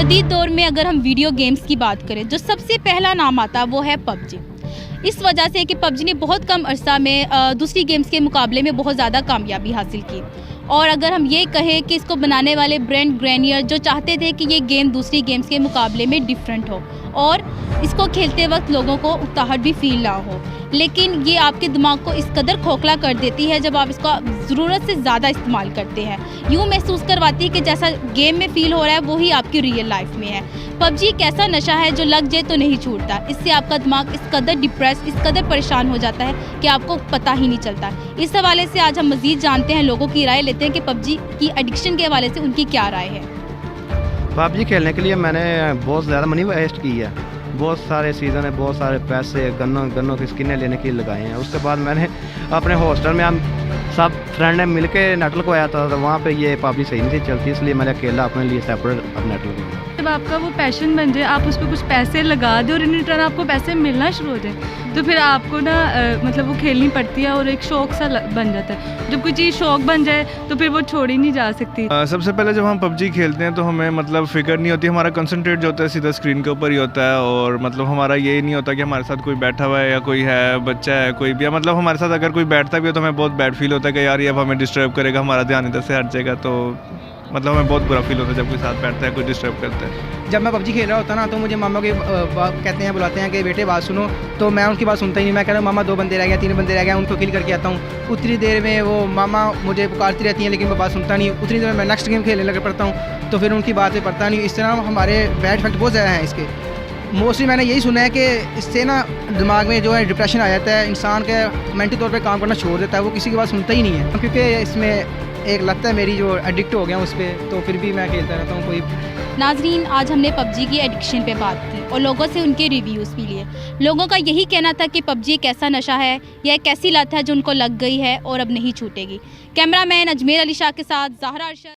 जदीद दौर में अगर हम वीडियो गेम्स की बात करें, जो सबसे पहला नाम आता है वो है पबजी। इस वजह से कि पबजी ने बहुत कम अरसा में दूसरी गेम्स के मुकाबले में बहुत ज़्यादा कामयाबी हासिल की। और अगर हम ये कहें कि इसको बनाने वाले ब्रेंड ग्रेनियर जो चाहते थे कि ये गेम दूसरी गेम्स के मुकाबले में डिफरेंट हो और इसको खेलते वक्त लोगों को उकताहट भी फील ना हो, लेकिन ये आपके दिमाग को इस कदर खोखला कर देती है जब आप इसका ज़रूरत से ज़्यादा इस्तेमाल करते हैं। यूँ महसूस करवाती है कि जैसा गेम में फ़ील हो रहा है वही आपकी रियल लाइफ में है। पबजी एक ऐसा नशा है जो लग जाए तो नहीं छूटता। इससे आपका दिमाग इस कदर डिप्रेस, इस कदर परेशान हो जाता है कि आपको पता ही नहीं चलता। इस हवाले से आज हम मज़ीद जानते हैं, लोगों की राय लेते हैं कि पबजी की एडिक्शन के हवाले से उनकी क्या राय है। पबजी खेलने के लिए मैंने बहुत ज़्यादा मनी वेस्ट की है। बहुत सारे सीज़न है, बहुत सारे पैसे गन्नों की स्किनें लेने के लिए लगाए हैं। उसके बाद मैंने अपने हॉस्टल में हम सब फ्रेंड ने मिल के नेट लगवाया था, तो वहाँ पे ये पबजी सही नहीं थी चलती, इसलिए मैंने अकेला अपने लिए सेपरेट अपना नेट लगवाया। जब आपका वो पैशन बन जाए, आप उस पर कुछ पैसे लगा दें और इन रिटर्न आपको पैसे मिलना शुरू हो जाए, तो फिर आपको ना मतलब वो खेलनी पड़ती है और एक शौक सा बन जाता है। जब कोई चीज़ शौक बन जाए तो फिर वो छोड़ी नहीं जा सकती। सबसे पहले जब हम पबजी खेलते हैं तो हमें मतलब फिक्र नहीं होती, हमारा कंसंट्रेट जो होता है सीधा स्क्रीन के ऊपर ही होता है। और मतलब हमारा ये नहीं होता कि हमारे साथ कोई बैठा हुआ है या कोई है बच्चा है कोई भी, मतलब हमारे साथ अगर कोई बैठता भी हो तो हमें बहुत बैड फील होता है कि यार ये अब हमें डिस्टर्ब करेगा, हमारा ध्यान इधर से हट जाएगा। तो मतलब हमें बहुत बुरा फील होता है जब कोई साथ बैठता है, कोई डिस्टर्ब करता है। जब मैं पबजी खेल रहा होता ना तो मुझे मामा के कहते हैं, बुलाते हैं कि बेटे बात सुनो, तो मैं उनकी बात सुनता ही नहीं। मैं कह रहा हूँ मामा 2 बंदे रह गए, 3 बंदे रह गए, उनको किल करके आता हूँ। उतनी देर में वो मामा मुझे पुकारती रहती हैं लेकिन मैं बात सुनता नहीं। उतनी देर में मैं नेक्स्ट गेम खेलने लग पड़ता हूँ, तो फिर उनकी बात पे पड़ता नहीं। इस तरह हमारे बैड इफेक्ट बहुत ज़्यादा हैं इसके। मोस्टली मैंने यही सुना है कि इससे ना दिमाग में जो है डिप्रेशन आ जाता है, इंसान के मेंटली तौर पे काम करना छोड़ देता है, वो किसी की बात सुनता ही नहीं है। क्योंकि इसमें एक लगता है मेरी जो एडिक्ट हो गया उस पर, तो फिर भी मैं खेलता रहता हूँ। कोई नाजरीन, आज हमने पबजी की एडिक्शन पे बात की और लोगों से उनके रिव्यूज़ भी लिए। लोगों का यही कहना था कि पबजी एक ऐसा नशा है या एक ऐसी लत है जो उनको लग गई है और अब नहीं छूटेगी। कैमरामैन अजमेर अली शाह के साथ ज़हरा अरशद।